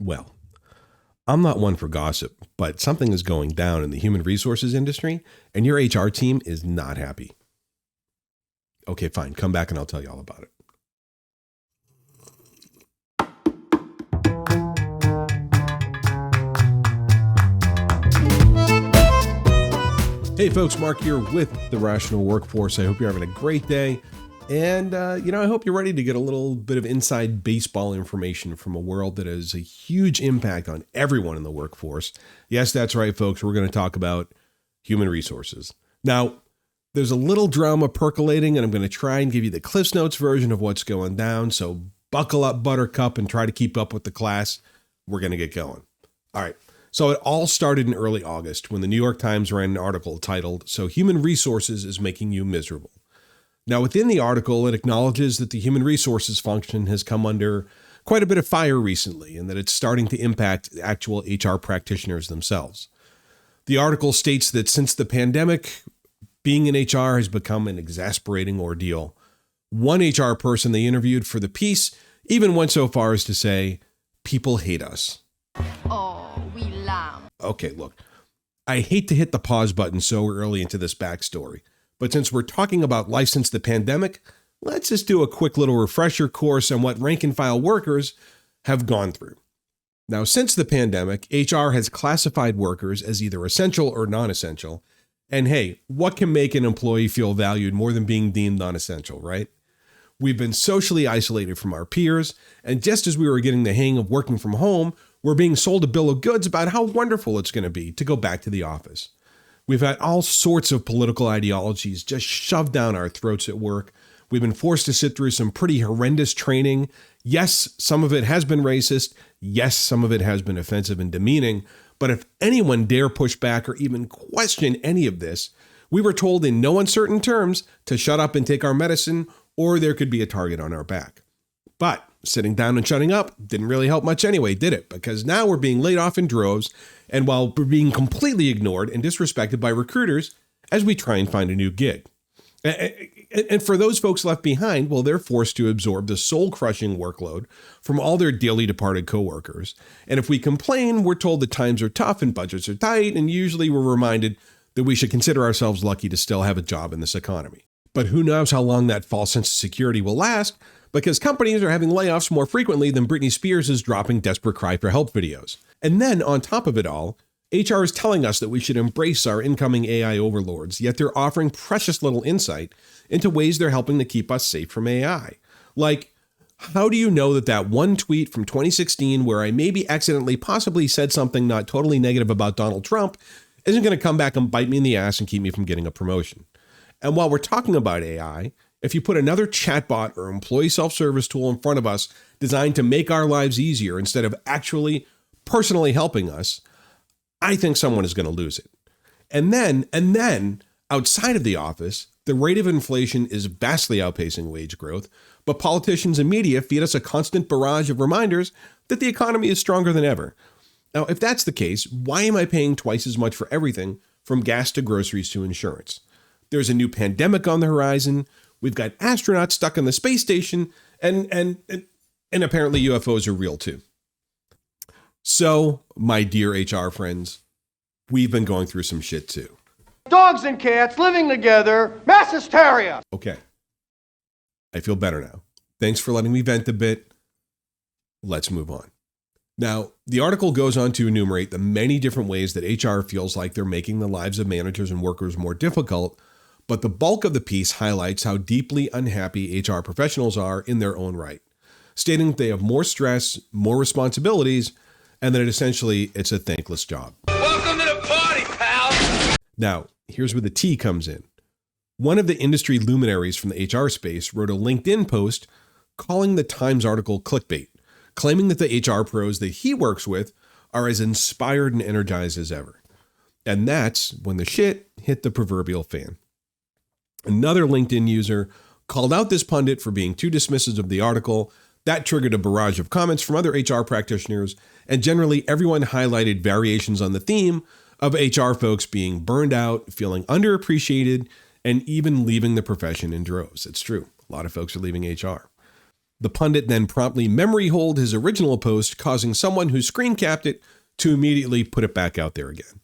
Well, I'm not one for gossip, but something is going down in the human resources industry, and your HR team is not happy. Okay, fine. Come back and I'll tell you all about it. Hey folks, Mark here with The Rational Workforce. I hope you're having a great day. And, I hope you're ready to get a little bit of inside baseball information from a world that has a huge impact on everyone in the workforce. Yes, that's right, folks. We're going to talk about human resources. Now, there's a little drama percolating, and I'm going to try and give you the Cliff's Notes version of what's going down. So buckle up, Buttercup, and try to keep up with the class. We're going to get going. All right. So it all started in early August when the New York Times ran an article titled, "So Human Resources is Making You Miserable." Now, within the article, it acknowledges that the human resources function has come under quite a bit of fire recently and that it's starting to impact actual HR practitioners themselves. The article states that since the pandemic, being in HR has become an exasperating ordeal. One HR person they interviewed for the piece even went so far as to say, "People hate us." Okay, look, I hate to hit the pause button so early into this backstory, but since we're talking about life since the pandemic, let's just do a quick little refresher course on what rank and file workers have gone through. Now, since the pandemic, HR has classified workers as either essential or non-essential. And hey, what can make an employee feel valued more than being deemed non-essential, right? We've been socially isolated from our peers, and just as we were getting the hang of working from home, we're being sold a bill of goods about how wonderful it's going to be to go back to the office. We've had all sorts of political ideologies just shoved down our throats at work. We've been forced to sit through some pretty horrendous training. Yes, some of it has been racist. Yes, some of it has been offensive and demeaning. But if anyone dare push back or even question any of this, we were told in no uncertain terms to shut up and take our medicine, or there could be a target on our back. But sitting down and shutting up didn't really help much anyway, did it? Because now we're being laid off in droves, and while we're being completely ignored and disrespected by recruiters as we try and find a new gig. And for those folks left behind, well, they're forced to absorb the soul-crushing workload from all their dearly departed coworkers. And if we complain, we're told that times are tough and budgets are tight, and usually we're reminded that we should consider ourselves lucky to still have a job in this economy. But who knows how long that false sense of security will last, because companies are having layoffs more frequently than Britney Spears is dropping desperate cry for help videos. And then, on top of it all, HR is telling us that we should embrace our incoming AI overlords, yet they're offering precious little insight into ways they're helping to keep us safe from AI. Like, how do you know that one tweet from 2016 where I maybe accidentally possibly said something not totally negative about Donald Trump isn't going to come back and bite me in the ass and keep me from getting a promotion? And while we're talking about AI, if you put another chatbot or employee self-service tool in front of us designed to make our lives easier instead of actually personally helping us, I think someone is going to lose it. And then, outside of the office, the rate of inflation is vastly outpacing wage growth, but politicians and media feed us a constant barrage of reminders that the economy is stronger than ever. Now, if that's the case, why am I paying twice as much for everything from gas to groceries to insurance? There's a new pandemic on the horizon. We've got astronauts stuck on the space station, and apparently UFOs are real too. So, my dear HR friends, we've been going through some shit too. Dogs and cats living together, mass hysteria. Okay. I feel better now. Thanks for letting me vent a bit. Let's move on. Now, the article goes on to enumerate the many different ways that HR feels like they're making the lives of managers and workers more difficult, but the bulk of the piece highlights how deeply unhappy HR professionals are in their own right, stating that they have more stress, more responsibilities, and that it's a thankless job. Welcome to the party, pal. Now, here's where the tea comes in. One of the industry luminaries from the HR space wrote a LinkedIn post calling the Times article clickbait, claiming that the HR pros that he works with are as inspired and energized as ever. And that's when the shit hit the proverbial fan. Another LinkedIn user called out this pundit for being too dismissive of the article. That triggered a barrage of comments from other HR practitioners, and generally everyone highlighted variations on the theme of HR folks being burned out, feeling underappreciated, and even leaving the profession in droves. It's true. A lot of folks are leaving HR. The pundit then promptly memory holed his original post, causing someone who screen capped it to immediately put it back out there again.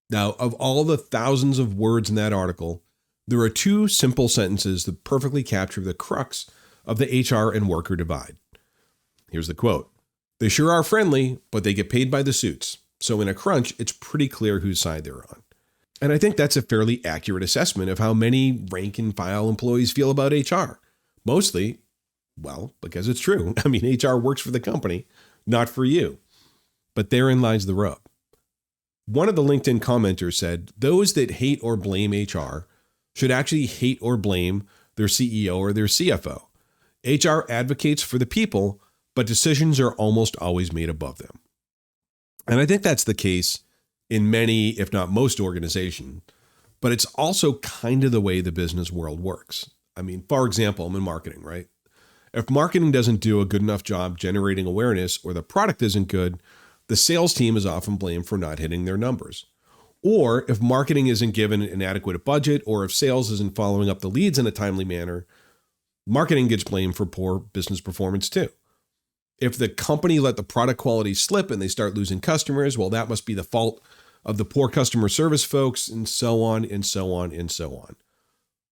Now, of all the thousands of words in that article, there are two simple sentences that perfectly capture the crux of the HR and worker divide. Here's the quote. "They sure are friendly, but they get paid by the suits. So in a crunch, it's pretty clear whose side they're on." And I think that's a fairly accurate assessment of how many rank and file employees feel about HR. Mostly, well, because it's true. I mean, HR works for the company, not for you. But therein lies the rub. One of the LinkedIn commenters said, those that hate or blame HR should actually hate or blame their CEO or their CFO. HR advocates for the people, but decisions are almost always made above them. And I think that's the case in many, if not most organizations, but it's also kind of the way the business world works. I mean, for example, I'm in marketing, right? If marketing doesn't do a good enough job generating awareness or the product isn't good, the sales team is often blamed for not hitting their numbers. Or if marketing isn't given an adequate budget, or if sales isn't following up the leads in a timely manner, marketing gets blamed for poor business performance too. If the company let the product quality slip and they start losing customers, well, that must be the fault of the poor customer service folks, and so on and so on and so on.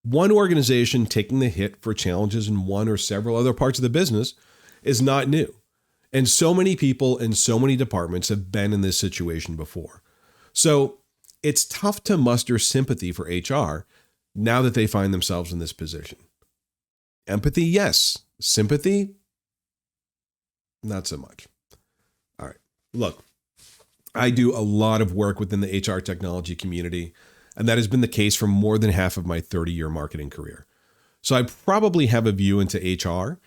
One organization taking the hit for challenges in one or several other parts of the business is not new. And so many people in so many departments have been in this situation before. So it's tough to muster sympathy for HR now that they find themselves in this position. Empathy, yes. Sympathy, not so much. All right. Look, I do a lot of work within the HR technology community, and that has been the case for more than half of my 30-year marketing career. So I probably have a view into HR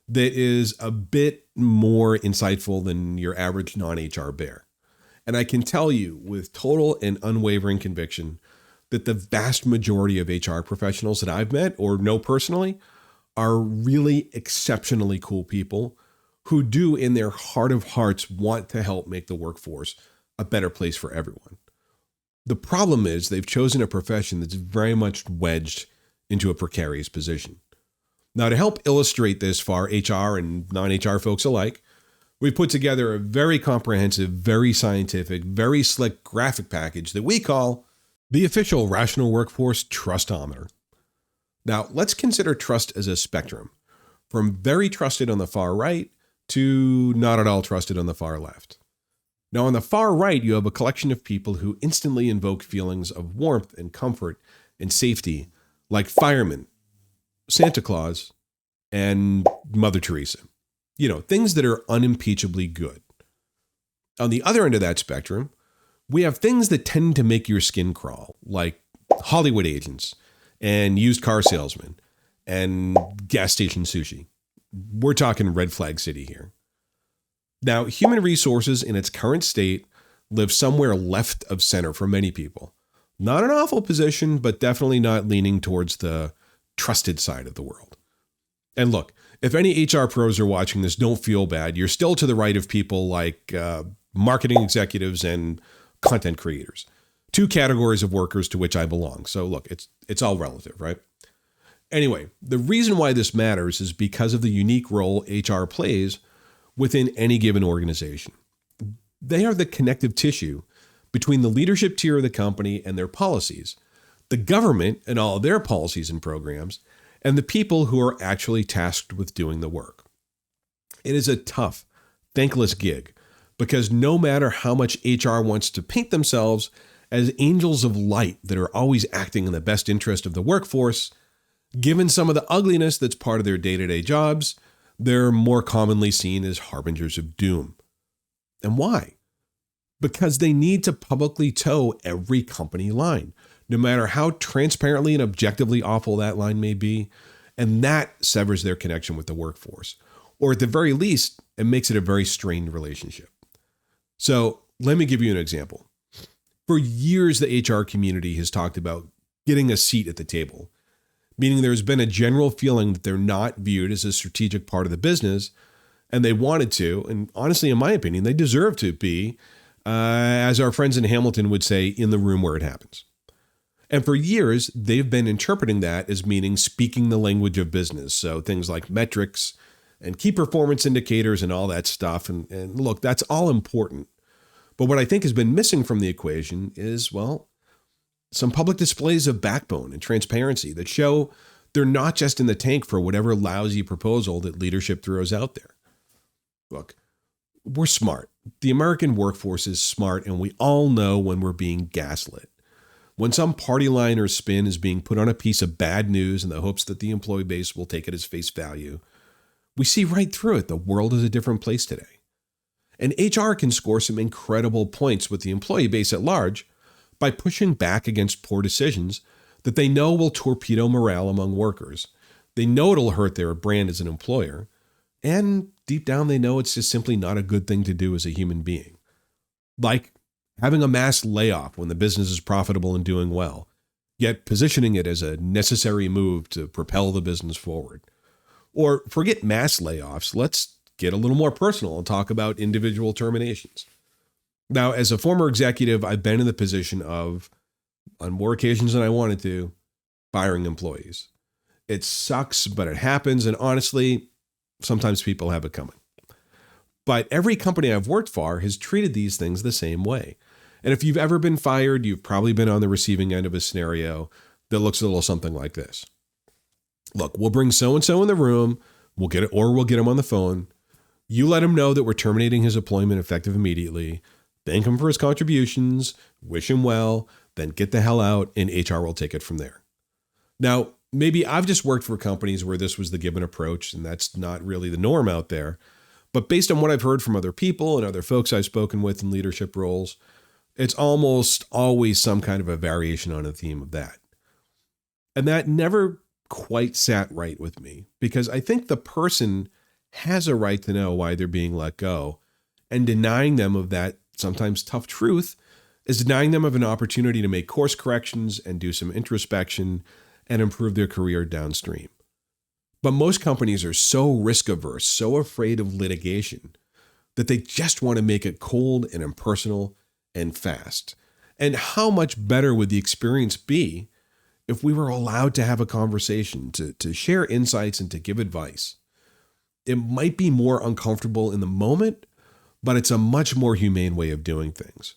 that is a bit more insightful than your average non-HR bear. And I can tell you with total and unwavering conviction that the vast majority of HR professionals that I've met or know personally are really exceptionally cool people who do in their heart of hearts want to help make the workforce a better place for everyone. The problem is they've chosen a profession that's very much wedged into a precarious position. Now, to help illustrate this for HR and non-HR folks alike, we've put together a very comprehensive, very scientific, very slick graphic package that we call the official Rational Workforce Trustometer. Now, let's consider trust as a spectrum, from very trusted on the far right to not at all trusted on the far left. Now, on the far right, you have a collection of people who instantly invoke feelings of warmth and comfort and safety, like firemen, Santa Claus, and Mother Teresa. You know, things that are unimpeachably good. On the other end of that spectrum, we have things that tend to make your skin crawl, like Hollywood agents and used car salesmen and gas station sushi. We're talking red flag city here. Now, human resources in its current state live somewhere left of center for many people. Not an awful position, but definitely not leaning towards the trusted side of the world. And look, if any HR pros are watching this, don't feel bad. You're still to the right of people like marketing executives and content creators, two categories of workers to which I belong. So look, it's all relative, right? Anyway, the reason why this matters is because of the unique role HR plays within any given organization. They are the connective tissue between the leadership tier of the company and their policies, the government and all of their policies and programs, and the people who are actually tasked with doing the work. It is a tough, thankless gig because no matter how much HR wants to paint themselves as angels of light that are always acting in the best interest of the workforce, given some of the ugliness that's part of their day-to-day jobs, they're more commonly seen as harbingers of doom. And why? Because they need to publicly toe every company line, no matter how transparently and objectively awful that line may be, and that severs their connection with the workforce. Or at the very least, it makes it a very strained relationship. So let me give you an example. For years, the HR community has talked about getting a seat at the table, meaning there's been a general feeling that they're not viewed as a strategic part of the business, and they wanted to, and honestly, in my opinion, they deserve to be, as our friends in Hamilton would say, in the room where it happens. And for years, they've been interpreting that as meaning speaking the language of business. So things like metrics and key performance indicators and all that stuff. And look, that's all important. But what I think has been missing from the equation is, well, some public displays of backbone and transparency that show they're not just in the tank for whatever lousy proposal that leadership throws out there. Look, we're smart. The American workforce is smart, and we all know when we're being gaslit. When some party line or spin is being put on a piece of bad news in the hopes that the employee base will take it as face value, we see right through it. The world is a different place today. And HR can score some incredible points with the employee base at large by pushing back against poor decisions that they know will torpedo morale among workers. They know it'll hurt their brand as an employer. And deep down, they know it's just simply not a good thing to do as a human being. Like having a mass layoff when the business is profitable and doing well, yet positioning it as a necessary move to propel the business forward. Or forget mass layoffs, let's get a little more personal and talk about individual terminations. Now, as a former executive, I've been in the position of, on more occasions than I wanted to, firing employees. It sucks, but it happens. And honestly, sometimes people have it coming. But every company I've worked for has treated these things the same way. And if you've ever been fired, you've probably been on the receiving end of a scenario that looks a little something like this. Look, we'll bring so-and-so in the room, we'll get him on the phone. You let him know that we're terminating his employment effective immediately. Thank him for his contributions, wish him well, then get the hell out, and HR will take it from there. Now, maybe I've just worked for companies where this was the given approach, and that's not really the norm out there. But based on what I've heard from other people and other folks I've spoken with in leadership roles, it's almost always some kind of a variation on a theme of that. And that never quite sat right with me, because I think the person has a right to know why they're being let go, and denying them of that sometimes tough truth is denying them of an opportunity to make course corrections and do some introspection and improve their career downstream. But most companies are so risk averse, so afraid of litigation, that they just want to make it cold and impersonal and fast. And how much better would the experience be if we were allowed to have a conversation, to share insights and to give advice? It might be more uncomfortable in the moment, but it's a much more humane way of doing things.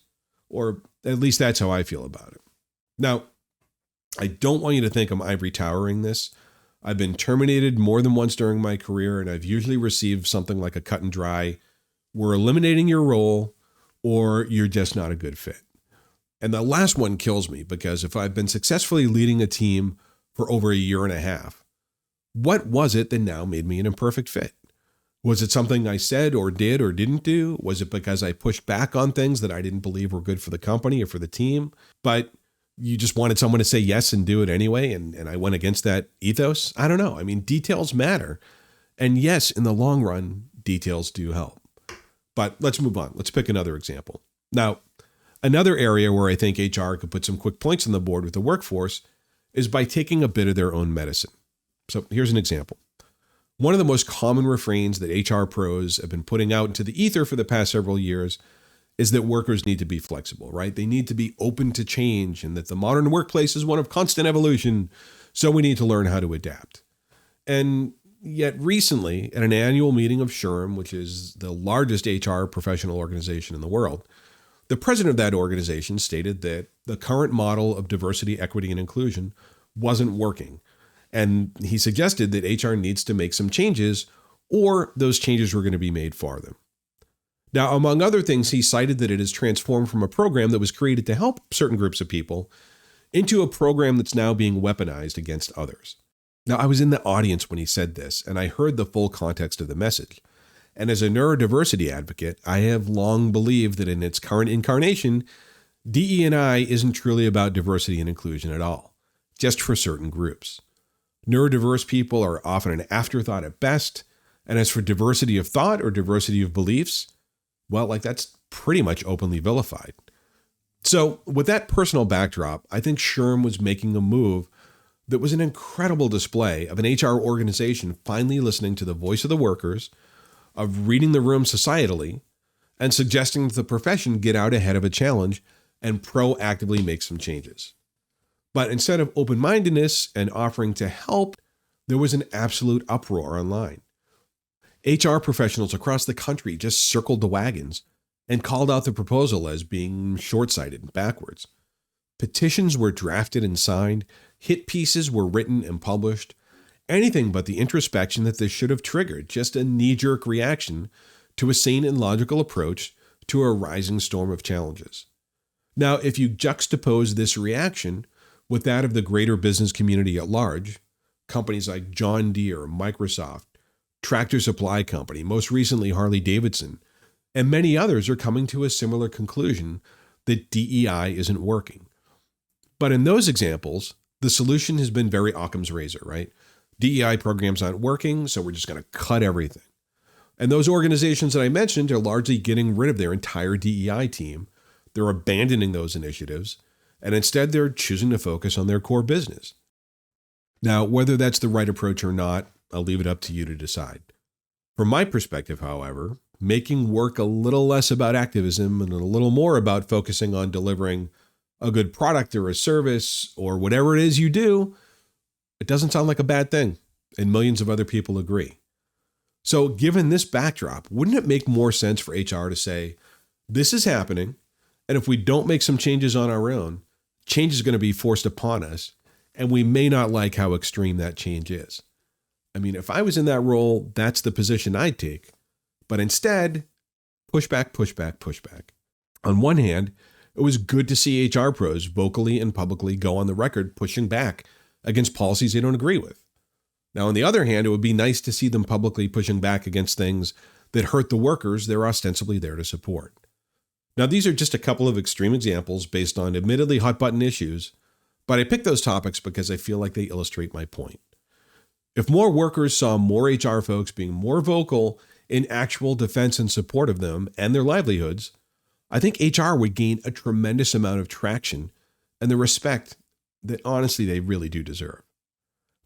Or at least that's how I feel about it. Now, I don't want you to think I'm ivory towering this. I've been terminated more than once during my career, and I've usually received something like a cut and dry, we're eliminating your role, or you're just not a good fit. And the last one kills me, because if I've been successfully leading a team for over a year and a half, what was it that now made me an imperfect fit? Was it something I said or did or didn't do? Was it because I pushed back on things that I didn't believe were good for the company or for the team, but you just wanted someone to say yes and do it anyway, and I went against that ethos? I don't know. I mean, details matter. And yes, in the long run, details do help. But let's move on. Let's pick another example. Now, another area where I think HR could put some quick points on the board with the workforce is by taking a bit of their own medicine. So here's an example. One of the most common refrains that HR pros have been putting out into the ether for the past several years is that workers need to be flexible, right? They need to be open to change, and that the modern workplace is one of constant evolution, so we need to learn how to adapt. And yet recently, at an annual meeting of SHRM, which is the largest HR professional organization in the world, the president of that organization stated that the current model of diversity, equity, and inclusion wasn't working. And he suggested that HR needs to make some changes, or those changes were going to be made for them. Now, among other things, he cited that it has transformed from a program that was created to help certain groups of people into a program that's now being weaponized against others. Now, I was in the audience when he said this, and I heard the full context of the message. And as a neurodiversity advocate, I have long believed that in its current incarnation, DE&I isn't truly about diversity and inclusion at all, just for certain groups. Neurodiverse people are often an afterthought at best, and as for diversity of thought or diversity of beliefs, well, that's pretty much openly vilified. So with that personal backdrop, I think SHRM was making a move that was an incredible display of an HR organization finally listening to the voice of the workers, of reading the room societally, and suggesting that the profession get out ahead of a challenge and proactively make some changes. But instead of open-mindedness and offering to help, there was an absolute uproar online. HR professionals across the country just circled the wagons and called out the proposal as being short-sighted and backwards. Petitions were drafted and signed, hit pieces were written and published, anything but the introspection that this should have triggered just a knee-jerk reaction to a sane and logical approach to a rising storm of challenges. Now, if you juxtapose this reaction with that of the greater business community at large, companies like John Deere, Microsoft, Tractor Supply Company, most recently Harley-Davidson, and many others are coming to a similar conclusion that DEI isn't working. But in those examples, the solution has been very Occam's razor, right? DEI programs aren't working, so we're just going to cut everything. And those organizations that I mentioned are largely getting rid of their entire DEI team. They're abandoning those initiatives, and instead they're choosing to focus on their core business. Now, whether that's the right approach or not, I'll leave it up to you to decide. From my perspective, however, making work a little less about activism and a little more about focusing on delivering a good product or a service or whatever it is you do, it doesn't sound like a bad thing, and millions of other people agree. So given this backdrop, wouldn't it make more sense for HR to say, this is happening, and if we don't make some changes on our own, change is going to be forced upon us, and we may not like how extreme that change is. I mean, if I was in that role, that's the position I'd take. But instead, pushback, pushback, pushback. On one hand, it was good to see HR pros vocally and publicly go on the record pushing back against policies they don't agree with. Now, on the other hand, it would be nice to see them publicly pushing back against things that hurt the workers they're ostensibly there to support. Now, these are just a couple of extreme examples based on admittedly hot-button issues, but I picked those topics because I feel like they illustrate my point. If more workers saw more HR folks being more vocal in actual defense and support of them and their livelihoods, I think HR would gain a tremendous amount of traction and the respect that honestly they really do deserve.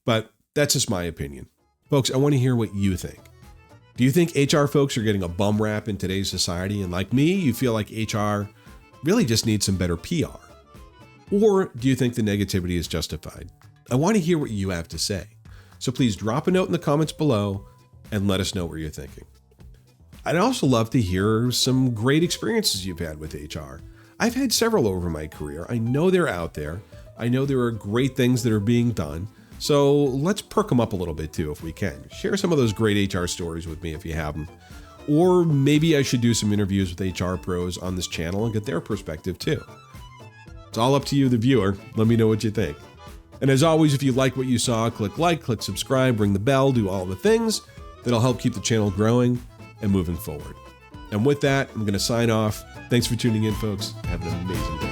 But that's just my opinion. Folks, I want to hear what you think. Do you think HR folks are getting a bum rap in today's society? And like me, you feel like HR really just needs some better PR? Or do you think the negativity is justified? I want to hear what you have to say. So please drop a note in the comments below and let us know what you're thinking. I'd also love to hear some great experiences you've had with HR. I've had several over my career. I know they're out there. I know there are great things that are being done. So let's perk them up a little bit too if we can. Share some of those great HR stories with me if you have them. Or maybe I should do some interviews with HR pros on this channel and get their perspective too. It's all up to you, the viewer. Let me know what you think. And as always, if you like what you saw, click like, click subscribe, ring the bell, do all the things that'll help keep the channel growing and moving forward. And with that, I'm going to sign off. Thanks for tuning in, folks. Have an amazing day.